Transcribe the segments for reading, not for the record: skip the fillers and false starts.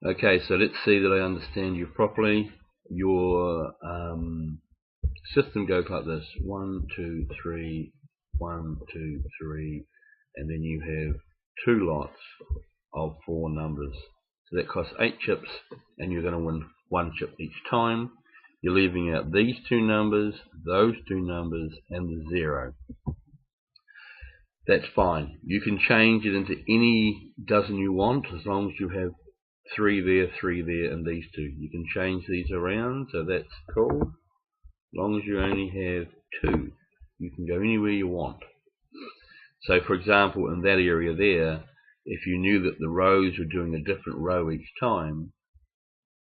Okay, so let's see that I understand you properly. Your system goes like this: 1, 2, 3, 1, 2, 3, and then you have 2 lots of 4 numbers. So that costs 8 chips, and you're going to win 1 chip each time. You're leaving out these 2 numbers, those 2 numbers, and the 0. That's fine. You can change it into any dozen you want, as long as you have 3 there, and these 2. You can change these around, so that's cool. As long as you only have 2, you can go anywhere you want. So for example, in that area there, if you knew that the rows were doing a different row each time,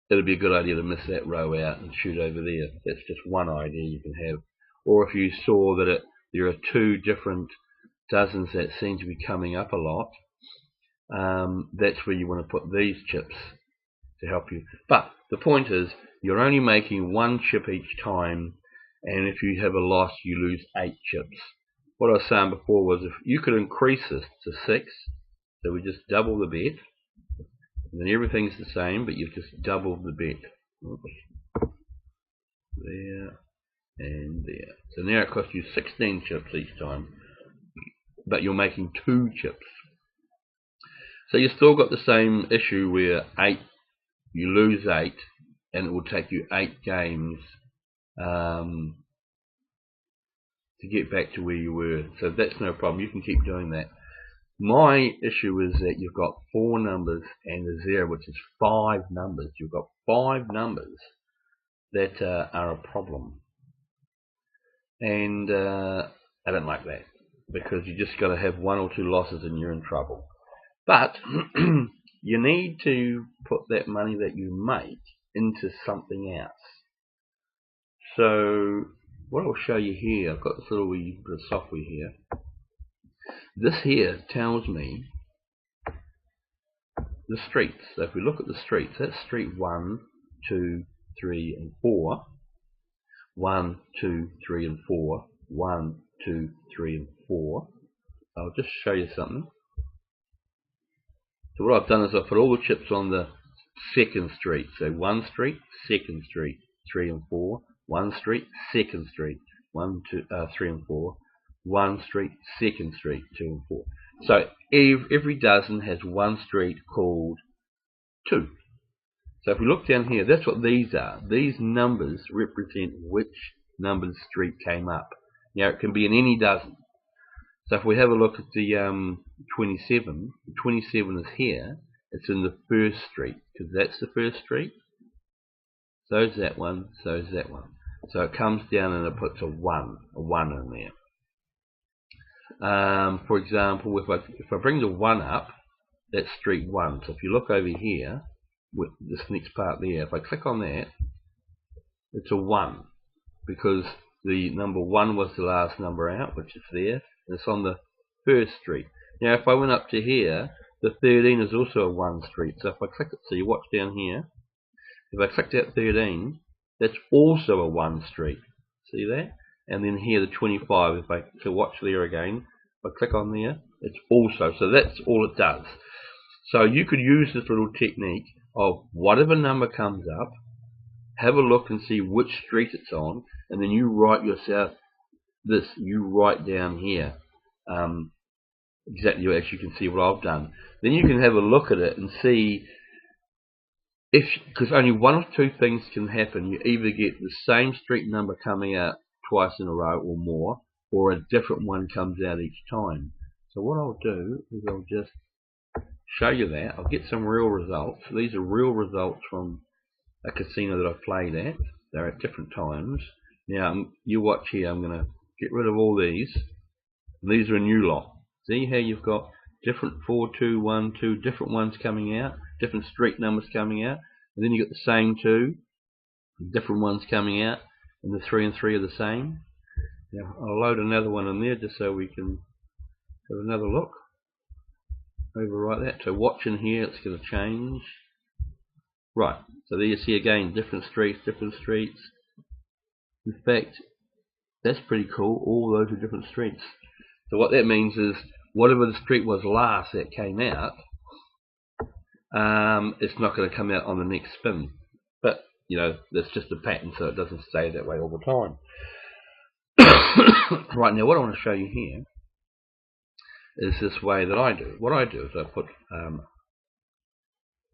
it would be a good idea to miss that row out and shoot over there. That's just one idea you can have. Or if you saw that there are 2 different dozens that seem to be coming up a lot, that's where you want to put these chips to help you. But the point is, you're only making 1 chip each time, and if you have a loss, you lose 8 chips. What I was saying before was, if you could increase this to 6, so we just double the bet, and then everything's the same, but you've just doubled the bet. Oops. There and there. So now it costs you 16 chips each time, but you're making 2 chips. So you've still got the same issue where 8, you lose 8, and it will take you 8 games to get back to where you were. So that's no problem. You can keep doing that. My issue is that you've got 4 numbers and a 0, which is 5 numbers. You've got 5 numbers that are a problem. And I don't like that, because you just got to have 1 or 2 losses and you're in trouble. But you need to put that money that you make into something else. So what I'll show you here, I've got this little wee bit of software here. This here tells me the streets. So if we look at the streets, that's street 1, 2, 3, and 4. 1, 2, 3, and 4. 1, 2, 3, and 4. I'll just show you something. So what I've done is I've put all the chips on the second street. So 1 street, 2nd street, 3 and 4. 1 street, 2nd street, 1, 2, 3 and 4. 1 street, 2nd street, 2 and 4. So every dozen has 1 street called 2. So if we look down here, that's what these are. These numbers represent which numbered street came up. Now it can be in any dozen. So if we have a look at the 27, the 27 is here. It's in the 1st street, because that's the 1st street. So is that one, so is that one. So it comes down and it puts a 1 in there. For example, if I bring the 1 up, that's street 1. So if you look over here, with this next part there, if I click on that, it's a 1, because the number 1 was the last number out, which is there, and it's on the 1st street. Now if I went up to here, the 13 is also a 1 street. So if I click it, so you watch down here, if I click that 13, that's also a 1 street. See that? And then here the 25, so watch there again, if I click on there, it's also, so that's all it does. So you could use this little technique of whatever number comes up, have a look and see which street it's on, and then you write yourself this, you write down here exactly as you can see what I've done. Then you can have a look at it and see, because only 1 or 2 things can happen. You either get the same street number coming out twice in a row or more, or a different one comes out each time. So what I'll do is I'll just show you that. I'll get some real results. These are real results from a casino that I've played at. They're at different times. Now you watch here, I'm going to get rid of all these. These are a new lot. See how you've got different 4, 2, 1, 2, different ones coming out, different street numbers coming out, and then you've got the same 2, different ones coming out, and the 3 and 3 are the same. Now I'll load another one in there just so we can have another look. Overwrite that. So watching here, it's going to change. Right, so there you see again, different streets, different streets. In fact, that's pretty cool. All those are different streets. So what that means is, whatever the street was last that came out, it's not going to come out on the next spin. But, you know, that's just a pattern, so it doesn't stay that way all the time. Right, now what I want to show you here is this way that I do. What I do is I put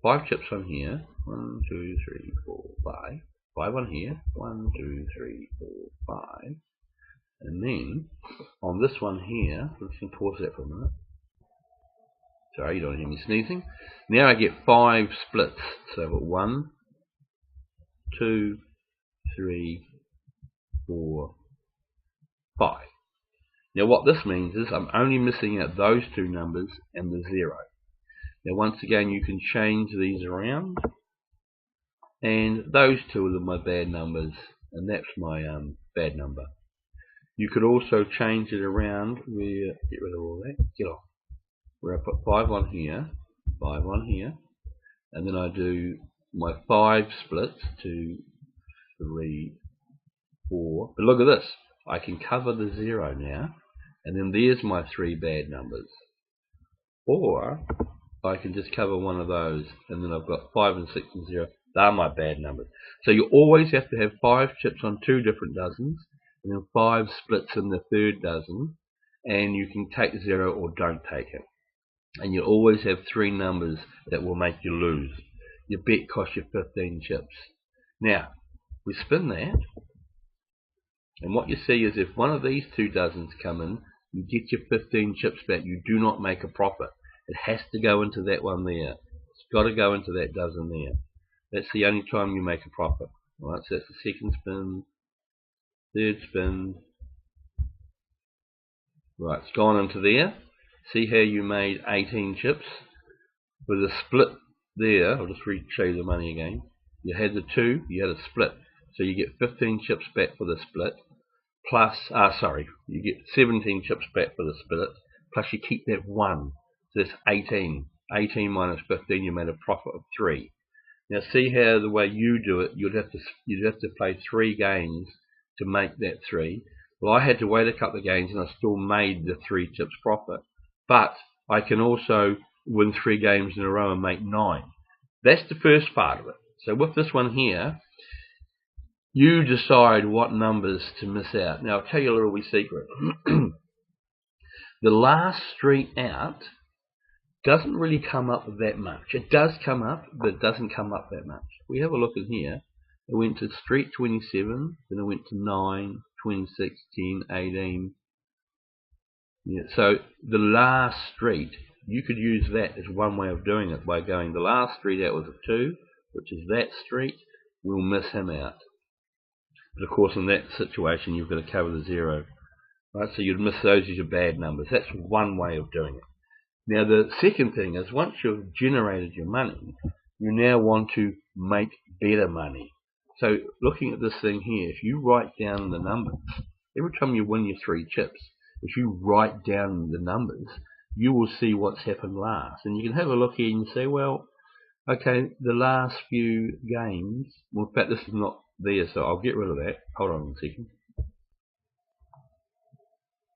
5 chips on here. 1, 2, 3, 4, 5. 5 on here. 1, 2, 3, 4, 5. And then on this one here, let's pause that for a minute. Sorry, you don't hear me sneezing. Now I get 5 splits. So I've got 1, 2, 3, 4, 5. Now what this means is I'm only missing out those 2 numbers and the 0. Now once again you can change these around, and those 2 are my bad numbers, and that's my bad number. You could also change it around where, get rid of all that, get off, where I put 5 on here, 5 on here, and then I do my 5 splits, 2, 3, 4. But look at this, I can cover the 0 now, and then there's my 3 bad numbers. Or I can just cover one of those, and then I've got 5 and 6 and 0. They're my bad numbers. So you always have to have 5 chips on 2 different dozens, and then 5 splits in the 3rd dozen, and you can take 0 or don't take it. And you always have 3 numbers that will make you lose. Your bet costs you 15 chips. Now, we spin that, and what you see is if one of these 2 dozens come in, you get your 15 chips back. You do not make a profit. It has to go into that one there. It's got to go into that dozen there. That's the only time you make a profit. Right, so that's the 2nd spin, 3rd spin. Right, it's gone into there. See how you made 18 chips? With a split there, I'll just show you the money again. You had the 2, you had a split. So you get 15 chips back for the split. Plus, you get 17 chips back for the split. Plus you keep that 1. So that's 18. 18 minus 15, you made a profit of 3. Now see how the way you do it, you'd have to play 3 games to make that 3. Well, I had to wait a couple of games and I still made the 3 chips profit. But I can also win 3 games in a row and make 9. That's the first part of it. So with this one here, you decide what numbers to miss out. Now I'll tell you a little wee secret. The last street out doesn't really come up that much. It does come up, but it doesn't come up that much. We have a look in here. It went to street 27, then it went to 9, 26, 10, 18. Yeah, so the last street, you could use that as one way of doing it, by going the last street out was a 2, which is that street, we'll miss him out. But of course in that situation you've got to cover the 0. Right, so you'd miss those as your bad numbers. That's one way of doing it. Now the second thing is, once you've generated your money, you now want to make better money. So looking at this thing here, if you write down the numbers, every time you win your 3 chips, if you write down the numbers, you will see what's happened last. And you can have a look here and say, well, okay, the last few games, well in fact this is not there, so I'll get rid of that. Hold on a second.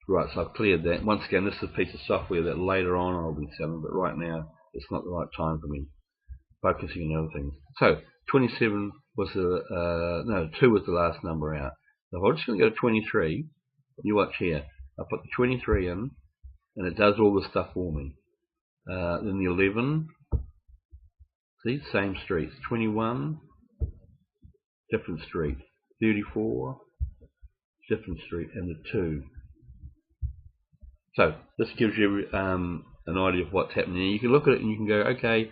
Right, so I've cleared that. Once again, this is a piece of software that later on I'll be selling, but right now it's not the right time for me. Focusing on other things. So 27 was the 2 was the last number out. So I'm just going to go to 23. You watch here. I put the 23 in, and it does all the stuff for me. Then the 11. See, same streets. 21, different street. 34, different street, and the 2. So this gives you an idea of what's happening. You can look at it and you can go, okay,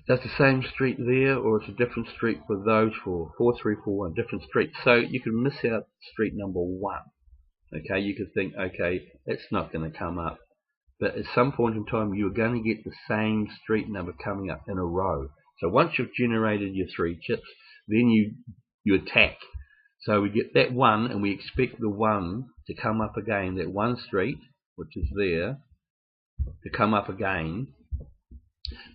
that's the same street there, or it's a different street for those 4, 4, 3, 4, 1, different streets. So you can miss out street number 1. Okay, you could think, okay, it's not going to come up. But at some point in time, you're going to get the same street number coming up in a row. So once you've generated your 3 chips, then you attack. So we get that 1, and we expect the 1 to come up again, that 1 street, which is there, to come up again.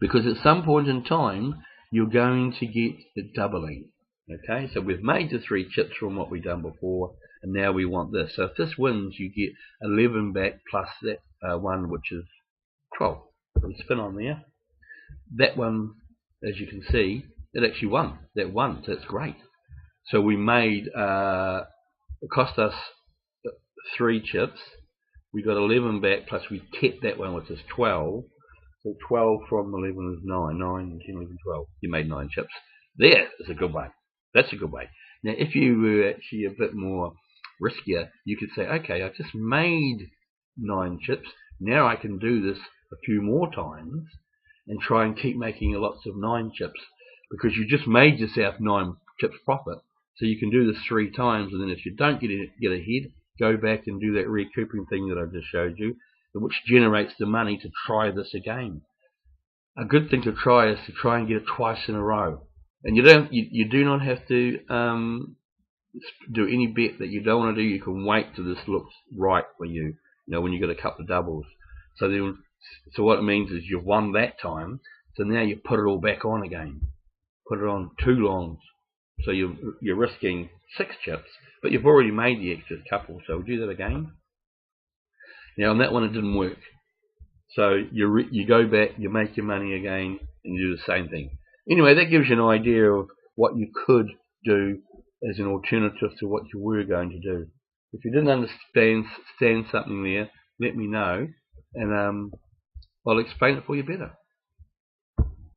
Because at some point in time, you're going to get the doubling. Okay, so we've made the 3 chips from what we've done before, and now we want this. So if this wins, you get 11 back plus that 1, which is 12. Put a spin on there. that one, as you can see, it actually won. That won, so it's great. So we made, it cost us 3 chips. We got 11 back, plus we kept that one, which is 12. So 12 from 11 is 9. 9, 10, 11, 12. You made 9 chips. There is a good way. That's a good way. Now, if you were actually a bit more riskier, you could say, okay, I've just made 9 chips. Now I can do this a few more times and try and keep making lots of 9 chips, because you just made yourself 9 chips profit. So you can do this 3 times, and then if you don't get ahead, go back and do that recouping thing that I just showed you, which generates the money to try this again. A good thing to try is to try and get it twice in a row. And you do not have to do any bet that you don't want to do. You can wait till this looks right for you. When you got a couple of doubles. So what it means is you've won that time. So now you put it all back on again. Put it on 2 longs. So you're risking 6 chips, but you've already made the extra couple. So we'll do that again. Now on that one it didn't work. So you go back, you make your money again, and you do the same thing. Anyway, that gives you an idea of what you could do as an alternative to what you were going to do. If you didn't understand something there, let me know, and I'll explain it for you better.